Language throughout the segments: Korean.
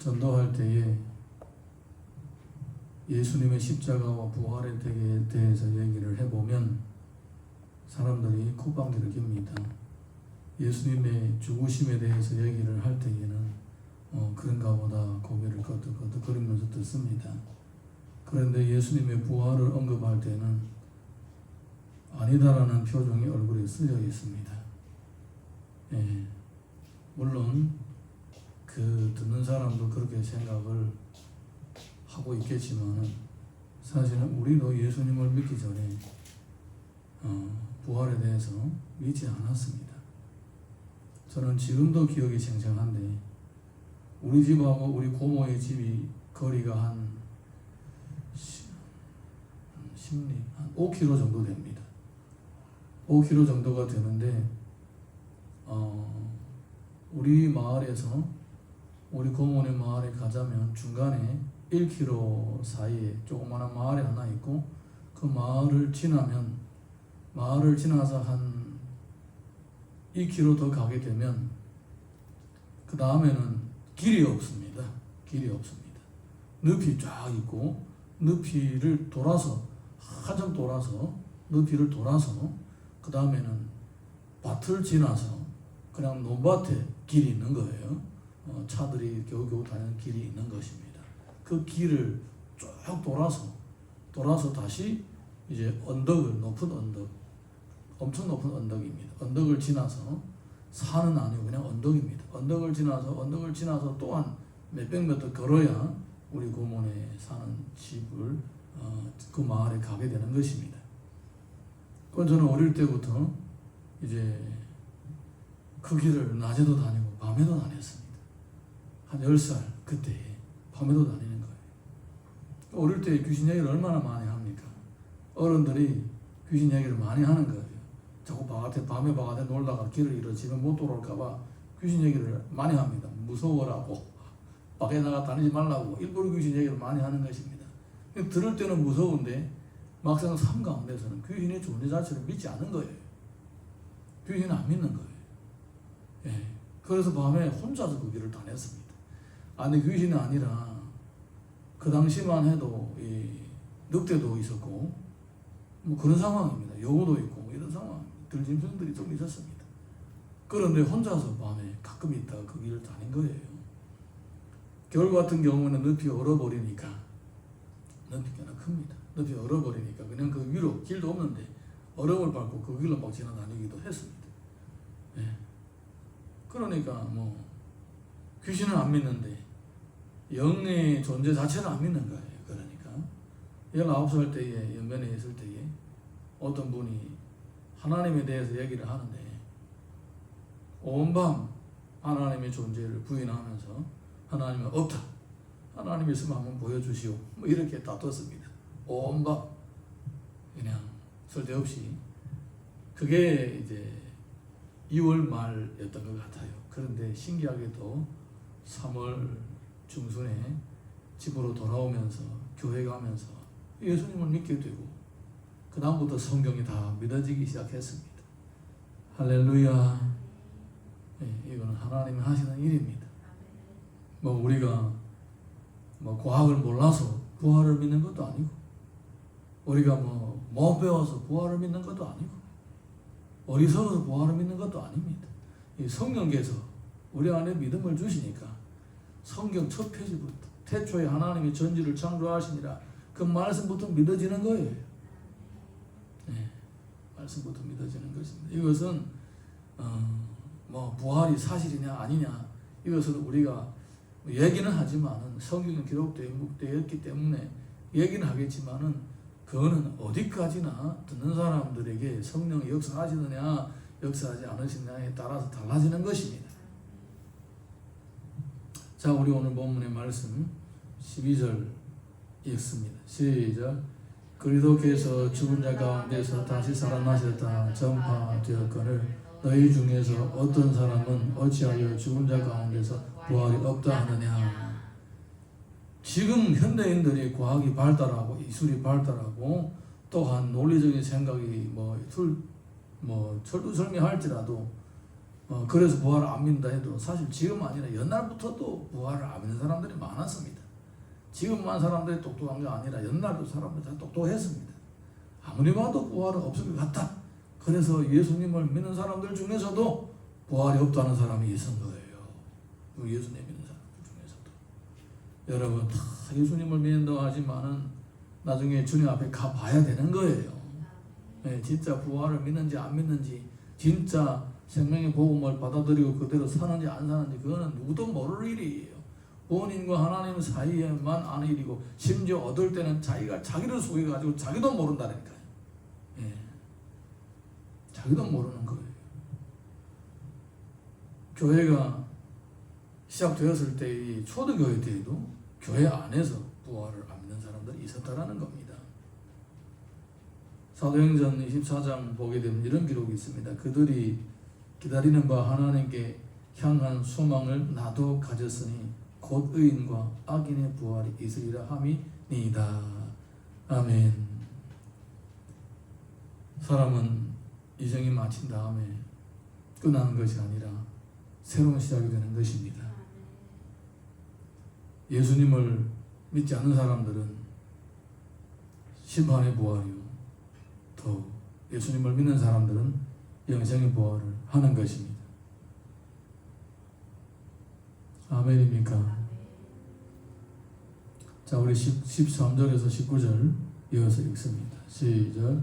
전도할 때에 예수님의 십자가와 부활에 대해서 얘기를 해보면 사람들이 콧방귀를 깁니다. 예수님의 죽으심에 대해서 얘기를 할 때에는 그런가 보다 고개를 끄덕끄덕거리면서 듣습니다. 그런데 예수님의 부활을 언급할 때는 아니다라는 표정이 얼굴에 쓰여 있습니다. 예, 물론 그 듣는 사람도 그렇게 생각을 하고 있겠지만 사실은 우리도 예수님을 믿기 전에 부활에 대해서 믿지 않았습니다. 저는 지금도 기억이 생생한데 우리 집하고 우리 고모의 집이 거리가 한 5km 정도 됩니다. 5km 정도가 되는데 우리 마을에서 우리 고모네 마을에 가자면 중간에 1km 사이에 조그마한 마을이 하나 있고 그 마을을 지나서 한 2km 더 가게 되면 그 다음에는 길이 없습니다. 늪이 쫙 있고 늪이를 돌아서 한참 돌아서 늪이를 돌아서 그 다음에는 밭을 지나서 그냥 논밭에 길이 있는 거예요. 차들이 겨우겨우 다니는 길이 있는 것입니다. 그 길을 쭉 돌아서 다시 이제 높은 언덕, 엄청 높은 언덕입니다. 언덕을 지나서 산은 아니고 그냥 언덕입니다. 언덕을 지나서 또한 몇백 미터 걸어야 우리 고모네 사는 집을 그 마을에 가게 되는 것입니다. 그건 저는 어릴 때부터 이제 그 길을 낮에도 다니고 밤에도 다녔습니다. 한 10살 그때 밤에도 다니는 거예요. 어릴 때 귀신 얘기를 얼마나 많이 합니까? 어른들이 귀신 얘기를 많이 하는 거예요. 자꾸 밤에 바깥에 놀다가 길을 잃어 집에 못 돌아올까봐 귀신 얘기를 많이 합니다. 무서워라고 밖에 나가 다니지 말라고 일부러 귀신 얘기를 많이 하는 것입니다. 들을 때는 무서운데 막상 삶 가운데서는 귀신의 존재 자체를 믿지 않는 거예요. 귀신은 안 믿는 거예요. 예. 그래서 밤에 혼자서 그 길을 다녔습니다. 아니 귀신이 아니라 그 당시만 해도 늑대도 있었고 뭐 그런 상황입니다. 여우도 있고 이런 상황 들짐승들이 좀 있었습니다. 그런데 혼자서 밤에 가끔 있다가 그 길을 다닌 거예요. 겨울 같은 경우는 늪이 얼어버리니까 늪이 꽤나 큽니다. 늪이 얼어버리니까 그냥 그 위로 길도 없는데 얼음을 밟고 그 길로 막 지나다니기도 했습니다. 예. 그러니까 뭐 귀신은 안 믿는데 영의 존재 자체는 안 믿는 거예요. 그러니까 19살 때에 연변에 있을 때에 어떤 분이 하나님에 대해서 얘기를 하는데 온 밤 하나님의 존재를 부인하면서 하나님은 없다. 하나님 있으면 한번 보여주시오. 뭐 이렇게 다퉜습니다. 온 밤 그냥 쓸데없이. 그게 이제 2월 말이었던 것 같아요. 그런데 신기하게도 3월 중순에 집으로 돌아오면서 교회 가면서 예수님을 믿게 되고 그 다음부터 성경이 다 믿어지기 시작했습니다. 할렐루야. 네, 이거는 하나님이 하시는 일입니다. 뭐 우리가 뭐 과학을 몰라서 부활을 믿는 것도 아니고 우리가 못 배워서 부활을 믿는 것도 아니고 어리석어서 부활을 믿는 것도 아닙니다. 이 성령께서 우리 안에 믿음을 주시니까 성경 첫 페이지부터 태초에 하나님이 전지를 창조하시니라 그 말씀부터 믿어지는 거예요. 네, 말씀부터 믿어지는 것입니다. 이것은 뭐 부활이 사실이냐 아니냐 이것을 우리가 얘기는 하지만은 성경에 기록되었기 때문에 얘기는 하겠지만은 그거는 어디까지나 듣는 사람들에게 성령이 역사하시느냐 역사하지 않으시느냐에 따라서 달라지는 것입니다. 자, 우리 오늘 본문의 말씀 12절 읽습니다. 시작. 그리스도께서 죽은 자 가운데서 다시 살아나셨다 전파되었거늘 너희 중에서 어떤 사람은 어찌하여 죽은 자 가운데서 부활이 없다 하느냐. 지금 현대인들이 과학이 발달하고 기술이 발달하고 또한 논리적인 생각이 철두철미할지라도 그래서 부활을 안 믿는다 해도 사실 지금 아니라 옛날부터도 부활을 안 믿는 사람들이 많았습니다. 지금만 사람들이 똑똑한 게 아니라 옛날도 사람들이 다 똑똑했습니다. 아무리 봐도 부활은 없을 것 같다. 그래서 예수님을 믿는 사람들 중에서도 부활이 없다는 사람이 있은 거예요. 예수님 믿는 사람들 중에서도. 여러분 다 예수님을 믿는다고 하지만은 나중에 주님 앞에 가봐야 되는 거예요. 네, 진짜 부활을 믿는지 안 믿는지, 진짜 생명의 복음을 받아들이고 그대로 사는지 안 사는지 그거는 누구도 모를 일이에요. 본인과 하나님 사이에만 아는 일이고, 심지어 얻을 때는 자기가 자기를 속여가지고 자기도 모른다니까요. 예. 자기도 모르는 거예요. 교회가 시작되었을 때의 초대교회 때에도 교회 안에서 부활을 안 믿는 사람들이 있었다라는 겁니다. 사도행전 24장 보게 되면 이런 기록이 있습니다. 그들이 기다리는 바 하나님께 향한 소망을 나도 가졌으니 곧 의인과 악인의 부활이 있으리라 함이니이다. 아멘. 사람은 이생이 마친 다음에 끝나는 것이 아니라 새로운 시작이 되는 것입니다. 예수님을 믿지 않는 사람들은 심판의 부활이요, 더 예수님을 믿는 사람들은 영생의 부활을 하는 것입니다. 아멘입니까? 자, 우리 13절에서 19절 이어서 읽습니다. 시작.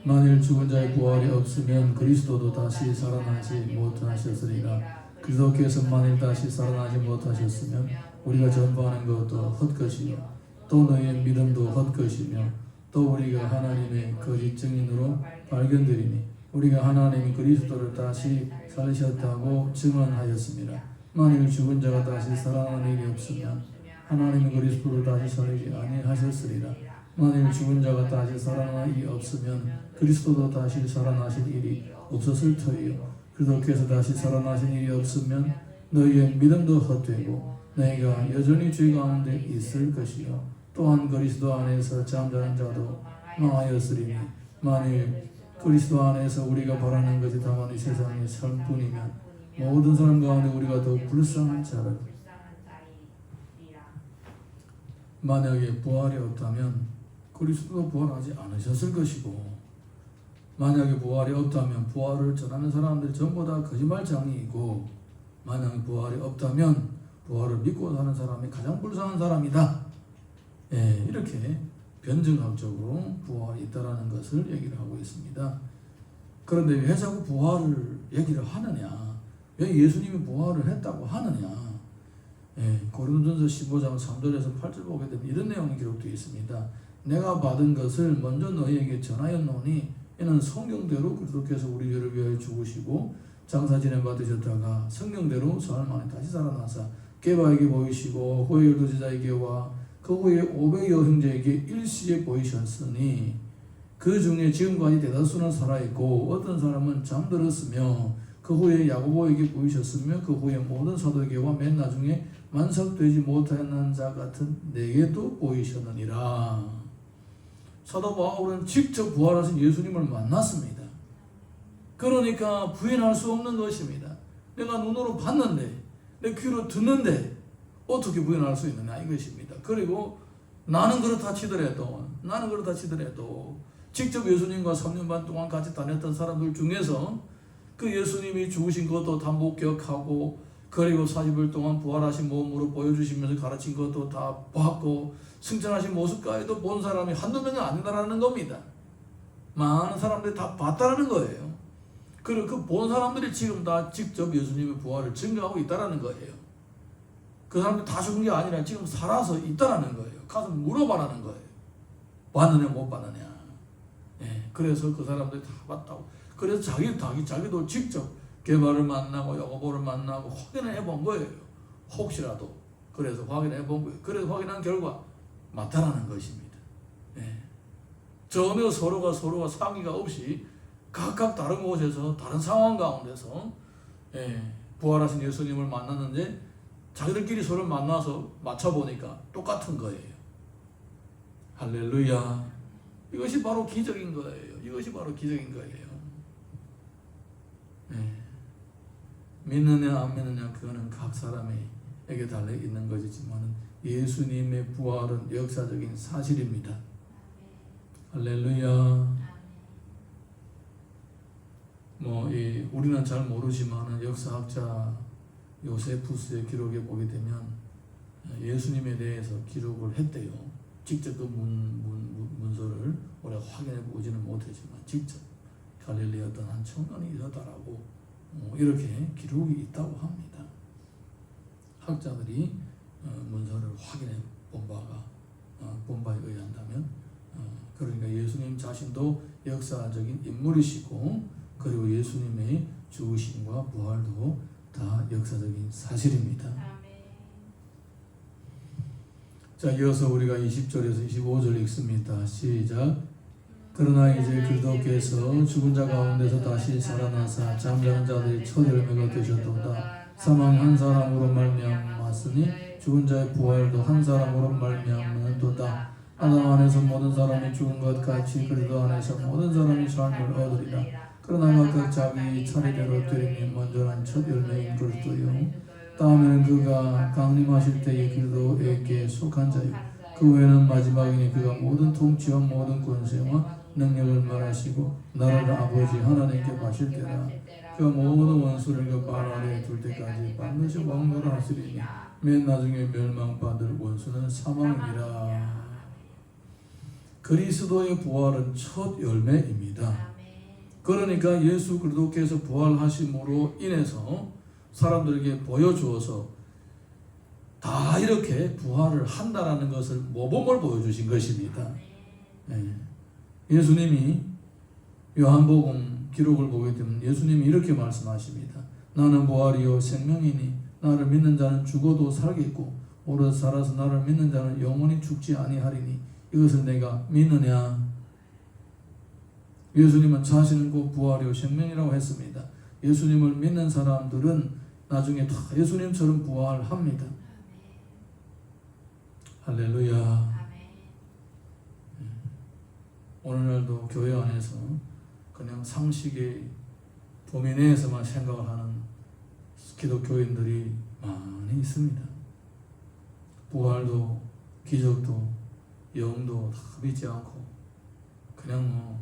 만일 죽은 자의 부활이 없으면 그리스도도 다시 살아나지 못하셨으리라. 그리스도께서 만일 다시 살아나지 못하셨으면 우리가 전파하는 것도 헛것이요 또 너희의 믿음도 헛것이며 또 우리가 하나님의 거짓 증인으로 발견되리니 우리가 하나님이 그리스도를 다시 살리셨다고 증언하였습니다. 만일 죽은 자가 다시 살아나는 일이 없으면 하나님이 그리스도를 다시 살리지 아니하셨으리라. 만일 죽은 자가 다시 살아날 일이 없으면 그리스도도 다시 살아나실 일이 없었을 터이요 그리스도께서 다시 살아나신 일이 없으면 너희의 믿음도 헛되고 너희가 여전히 죄 가운데 있을 것이요 또한 그리스도 안에서 잠자는 자도 망하였으리니 만일 그리스도 안에서 우리가 바라는 것이 다만 이 세상의 삶뿐이면 모든 사람 가운데 우리가 더 불쌍한 자를. 만약에 부활이 없다면 그리스도도 부활하지 않으셨을 것이고, 만약에 부활이 없다면 부활을 전하는 사람들이 전부 다 거짓말장이고, 만약에 부활이 없다면 부활을 믿고 사는 사람이 가장 불쌍한 사람이다. 예, 이렇게 변증학적으로 부활이 있다라는 것을 얘기를 하고 있습니다. 그런데 왜 자꾸 부활을 얘기를 하느냐? 왜 예수님이 부활을 했다고 하느냐? 예, 고린도전서 15장 3절에서 8절 보게 되면 이런 내용이 기록되어 있습니다. 내가 받은 것을 먼저 너희에게 전하였노니 이는 성경대로 그리스도께서 우리 죄를 위하여 죽으시고 장사 지내 받으셨다가 성경대로 사흘 만에 다시 살아나사 게바에게 보이시고 후에 12제자에게와 그 후에 500여 형제에게 일시에 보이셨으니 그 중에 지금까지 대다수는 살아있고 어떤 사람은 잠들었으며 그 후에 야고보에게 보이셨으며 그 후에 모든 사도에게와 맨 나중에 만삭되지 못하는 자 같은 내게도 보이셨느니라. 사도 바울은 직접 부활하신 예수님을 만났습니다. 그러니까 부인할 수 없는 것입니다. 내가 눈으로 봤는데 내 귀로 듣는데 어떻게 부인할 수 있느냐 이것입니다. 그리고 나는 그렇다 치더라도 직접 예수님과 3년 반 동안 같이 다녔던 사람들 중에서 그 예수님이 죽으신 것도 다 목격하고 그리고 40일 동안 부활하신 몸으로 보여주시면서 가르친 것도 다 봤고 승천하신 모습까지도 본 사람이 한두 명이 아니다라는 겁니다. 많은 사람들이 다 봤다라는 거예요. 그리고 그 본 사람들이 지금 다 직접 예수님의 부활을 증거하고 있다라는 거예요. 그 사람들이 다 죽은 게 아니라 지금 살아서 있다라는 거예요. 가서 물어봐라는 거예요. 봤느냐 못 봤느냐. 예, 그래서 그 사람들이 다 봤다고. 그래서 자기도 직접 게바를 만나고 야고보를 만나고 확인을 해본 거예요. 혹시라도. 그래서 확인해 본 거예요. 그래서 확인한 결과 맞다라는 것입니다. 예. 전혀 서로가 상의가 없이 각각 다른 곳에서 다른 상황 가운데서 부활하신 예수님을 만났는데 자기들끼리 서로 만나서 맞춰보니까 똑같은 거예요. 할렐루야. 이것이 바로 기적인 거예요. 이것이 바로 기적인 거예요. 믿느냐 안 믿느냐 그거는 각 사람에게 달려 있는 것이지만 예수님의 부활은 역사적인 사실입니다. 할렐루야. 우리는 잘 모르지만 역사학자 요세푸스의 기록에 보게 되면 예수님에 대해서 기록을 했대요. 직접 그 문서를 우리가 확인해 보지는 못했지만 직접 갈릴리의 어떤 한 청년이 이러다라고 이렇게 기록이 있다고 합니다. 학자들이 문서를 확인해 본 바에 의한다면 그러니까 예수님 자신도 역사적인 인물이시고 그리고 예수님의 죽으심과 부활도 다 역사적인 사실입니다. 자, 이어서 우리가 20절에서 25절 읽습니다. 시작. 그러나 이제 그리스도께서 죽은 자 가운데서 다시 살아나사 잠자는 자들이 첫 열매가 되셨도다. 사망 한 사람으로 말미암았으니 죽은 자의 부활도 한 사람으로 말미암았도다. 아담 안에서 모든 사람이 죽은 것 같이 그리스도 안에서 모든 사람이 삶을 얻으리라. 그러나 각각 자기 차례대로 되림이 먼저는 첫 열매인 그리스도요 다음에는 그가 강림하실 때에 그리스도에게 속한 자요 그 후에는 마지막이니 그가 모든 통치와 모든 권세와 능력을 말하시고 나라를 아버지 하나님께 바칠 때라. 그가 모든 원수를 그 발 아래에 둘 때까지 반드시 왕노를 하시리니 맨 나중에 멸망받을 원수는 사망이라. 그리스도의 부활은 첫 열매입니다. 그러니까 예수 그리스도께서 부활하심으로 인해서 사람들에게 보여주어서 다 이렇게 부활을 한다라는 것을 모범을 보여주신 것입니다. 예수님이 요한복음 기록을 보게 되면 예수님이 이렇게 말씀하십니다. 나는 부활이요 생명이니 나를 믿는 자는 죽어도 살겠고 오래 살아서 나를 믿는 자는 영원히 죽지 아니하리니 이것을 내가 믿느냐. 예수님은 자신은 곧 부활이요 생명이라고 했습니다. 예수님을 믿는 사람들은 나중에 다 예수님처럼 부활합니다. 할렐루야. 오늘날도 교회 안에서 그냥 상식의 범위 내에서만 생각을 하는 기독교인들이 많이 있습니다. 부활도 기적도 영도 다 믿지 않고 그냥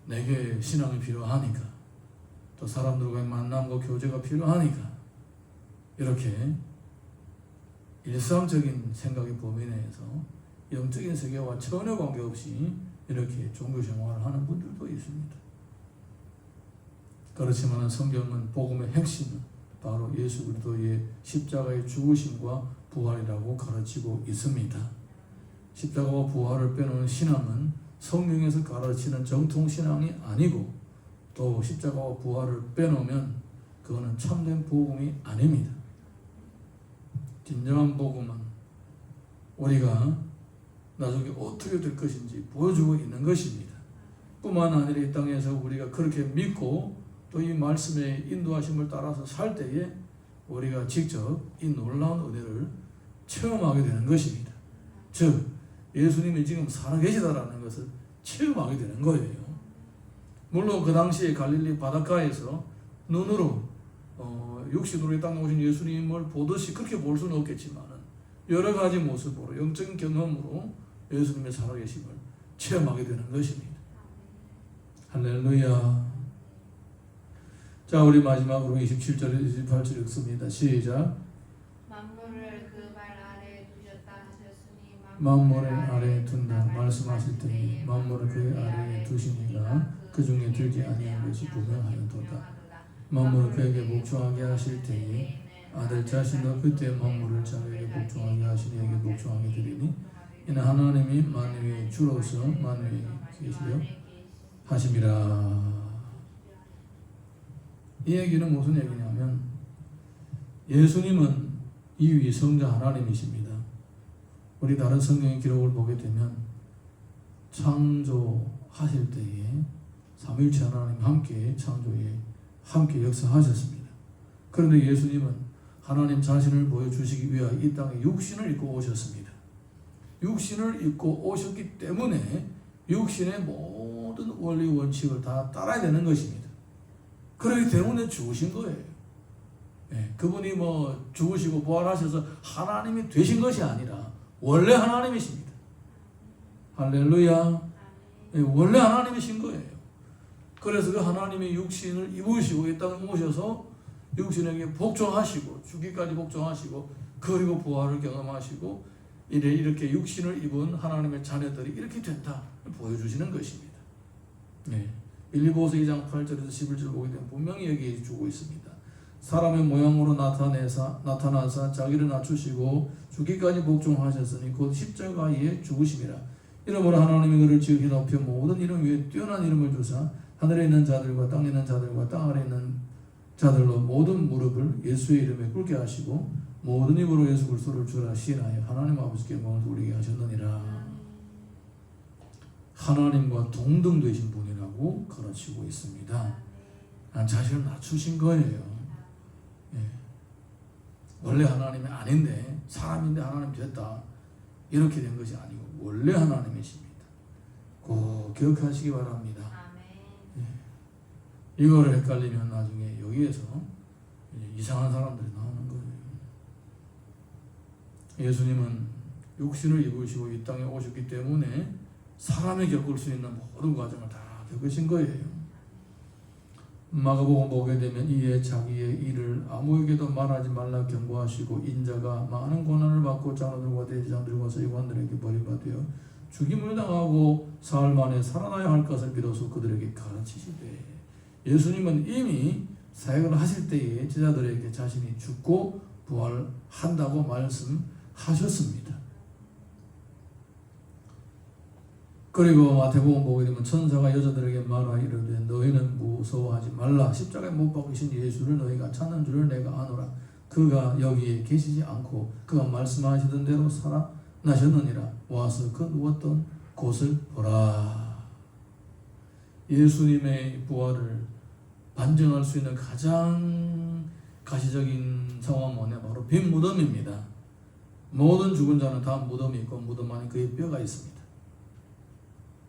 내게 신앙이 필요하니까 또 사람들과의 만남과 교제가 필요하니까 이렇게 일상적인 생각의 범위 내에서 영적인 세계와 전혀 관계없이 이렇게 종교 생활을 하는 분들도 있습니다. 그렇지만 성경은 복음의 핵심은 바로 예수 그리스도의 십자가의 죽으심과 부활이라고 가르치고 있습니다. 십자가와 부활을 빼놓은 신앙은 성경에서 가르치는 정통신앙이 아니고 또 십자가와 부활을 빼놓으면 그거는 참된 복음이 아닙니다. 진정한 복음은 우리가 나중에 어떻게 될 것인지 보여주고 있는 것입니다. 뿐만 아니라 이 땅에서 우리가 그렇게 믿고 또 이 말씀의 인도하심을 따라서 살 때에 우리가 직접 이 놀라운 은혜를 체험하게 되는 것입니다. 즉 예수님이 지금 살아계시다라는 것을 체험하게 되는 거예요. 물론 그 당시에 갈릴리 바닷가에서 눈으로 육신으로 이 땅에 오신 예수님을 보듯이 그렇게 볼 수는 없겠지만 여러 가지 모습으로 영적인 경험으로 예수님의 살아계심을 체험하게 되는 것입니다. 할렐루야. 자, 우리 마지막으로 27절 28절 읽습니다. 시작. 만물을 그 발 아래에 두셨다 하셨으니 만물의 아래에 둔다 말씀하실 때에 만물을 그 아래에 두시니가 그 중에 들지 아니한 것이 분명하였도다. 만물을 그에게 복종하게 하실 때에 아들 자신도 그때 만물을 자기에게 복종하게 하시니 에게 복종하게 되리니 이는 하나님이 만유의 주로서 만유에 계시려 하심이라. 이 얘기는 무슨 얘기냐면 예수님은 이위 성자 하나님이십니다. 우리 다른 성경의 기록을 보게 되면 창조하실 때에 삼위일체 하나님 함께 창조에 함께 역사하셨습니다. 그런데 예수님은 하나님 자신을 보여주시기 위하여 이 땅에 육신을 입고 오셨습니다. 육신을 입고 오셨기 때문에 육신의 모든 원리 원칙을 다 따라야 되는 것입니다. 그렇기 때문에 죽으신 거예요. 그분이 뭐 죽으시고 부활하셔서 하나님이 되신 것이 아니라 원래 하나님이십니다. 할렐루야. 원래 하나님이신 거예요. 그래서 그 하나님이 육신을 입으시고 이 땅에 오셔서 육신에게 복종하시고 죽기까지 복종하시고 그리고 부활을 경험하시고 이렇게 육신을 입은 하나님의 자녀들이 이렇게 된다 보여주시는 것입니다. 빌립보서 2장 8절에서 11절 보게 되면 분명히 여기에 주고 있습니다. 사람의 모양으로 나타나사 자기를 낮추시고 죽기까지 복종하셨으니 곧 십자가에 죽으심이라. 이러므로 하나님이 그를 지극히 높여 모든 이름 위에 뛰어난 이름을 주사 하늘에 있는 자들과 땅에 있는 자들과 땅 아래에 있는 자들로 모든 무릎을 예수의 이름에 꿇게 하시고 모든 입으로 예수 그리스도를 주라 시인하여 하나님 아버지께 영광을 돌리게 하셨느니라. 하나님과 동등 되신 분이라고 가르치고 있습니다. 자신을 낮추신 거예요. 원래 하나님이 아닌데 사람인데 하나님 됐다 이렇게 된 것이 아니고 원래 하나님이십니다. 꼭 기억하시기 바랍니다. 이거를 헷갈리면 나중에 여기에서 이상한 사람들이 나오는 거예요. 예수님은 육신을 입으시고 이 땅에 오셨기 때문에 사람이 겪을 수 있는 모든 과정을 다 겪으신 거예요. 마가복음 보게 되면 이에 자기의 일을 아무에게도 말하지 말라 경고하시고 인자가 많은 고난을 받고 장로들과 대제사장들과 서기관들에게 버림받아 죽임을 당하고 사흘 만에 살아나야 할 것을 비로소 그들에게 가르치시되. 예수님은 이미 사역을 하실 때에 제자들에게 자신이 죽고 부활한다고 말씀하셨습니다. 그리고 마태복음 보게 되면 천사가 여자들에게 말하 이르되 너희는 무서워하지 말라. 십자가에 못 박히신 예수를 너희가 찾는 줄을 내가 아노라. 그가 여기에 계시지 않고 그가 말씀하시던 대로 살아나셨느니라. 와서 그 누웠던 곳을 보라. 예수님의 부활을 반증할 수 있는 가장 가시적인 상황은 뭐냐? 바로 빈 무덤입니다. 모든 죽은 자는 다 무덤이 있고 무덤 안에 그의 뼈가 있습니다.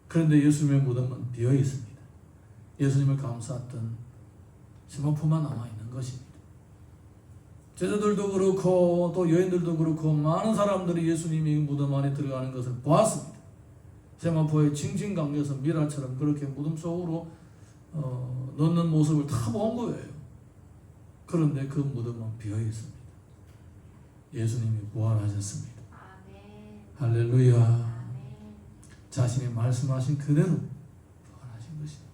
그런데 예수님의 무덤은 비어 있습니다. 예수님을 감쌌던 세마포만 남아있는 것입니다. 제자들도 그렇고 또 여인들도 그렇고 많은 사람들이 예수님이 무덤 안에 들어가는 것을 보았습니다. 세마포에 칭칭 감겨서 미라처럼 그렇게 무덤 속으로 넣는 모습을 다 본 거예요. 그런데 그 무덤은 비어 있습니다. 예수님이 부활하셨습니다. 할렐루야. 자신이 말씀하신 그대로 부활하신 것입니다.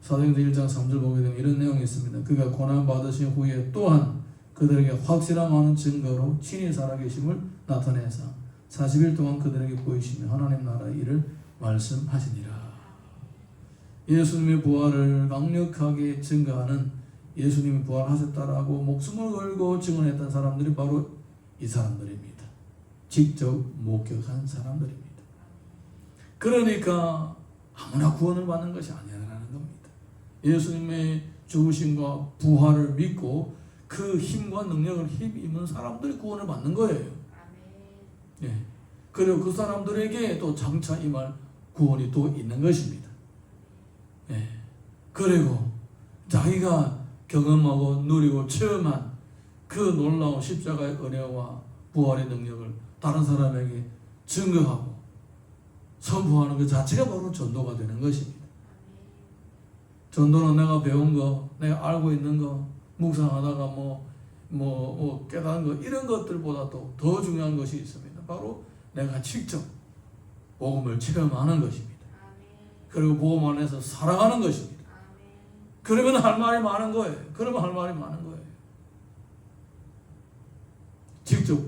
사도행전 1장 3절 보게 되면 이런 내용이 있습니다. 그가 고난 받으신 후에 또한 그들에게 확실한 많은 증거로 친히 살아계심을 나타내사 40일 동안 그들에게 보이시며 하나님 나라의 일을 말씀하시니라. 예수님의 부활을 강력하게 증거하는 예수님이 부활하셨다라고 목숨을 걸고 증언했던 사람들이 바로 이 사람들입니다. 직접 목격한 사람들입니다. 그러니까 아무나 구원을 받는 것이 아니라는 겁니다. 예수님의 죽으심과 부활을 믿고 그 힘과 능력을 힘입는 사람들이 구원을 받는 거예요. 그리고 그 사람들에게 또 장차 임할 구원이 또 있는 것입니다. 그리고 자기가 경험하고 누리고 체험한 그 놀라운 십자가의 은혜와 부활의 능력을 다른 사람에게 증거하고 선포하는 것 자체가 바로 전도가 되는 것입니다. 전도는 내가 배운 거, 내가 알고 있는 거, 묵상하다가 깨달은 거 이런 것들보다도 더 중요한 것이 있습니다. 바로 내가 직접 복음을 체험하는 것입니다. 그리고 복음 안에서 살아가는 것입니다. 그러면 할 말이 많은 거예요. 직접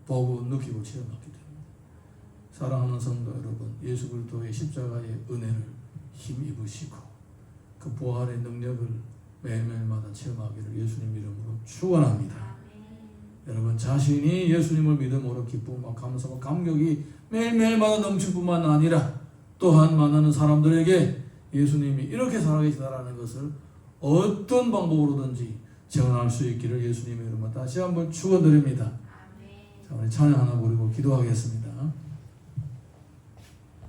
보고 느끼고 체험했기 때문에. 사랑하는 성도 여러분, 예수 그리스도의 십자가의 은혜를 힘입으시고 그 부활의 능력을 매일매일마다 체험하기를 예수님 이름으로 축원합니다. 여러분 자신이 예수님을 믿음으로 기쁨과 감사와 감격이 매일매일마다 넘칠 뿐만 아니라 또한 만나는 사람들에게 예수님이 이렇게 살아계시다라는 것을 어떤 방법으로든지 전할 수 있기를 예수님의 이름으로 다시 한번 축원드립니다. 자, 우리 찬양 하나 부르고 기도하겠습니다.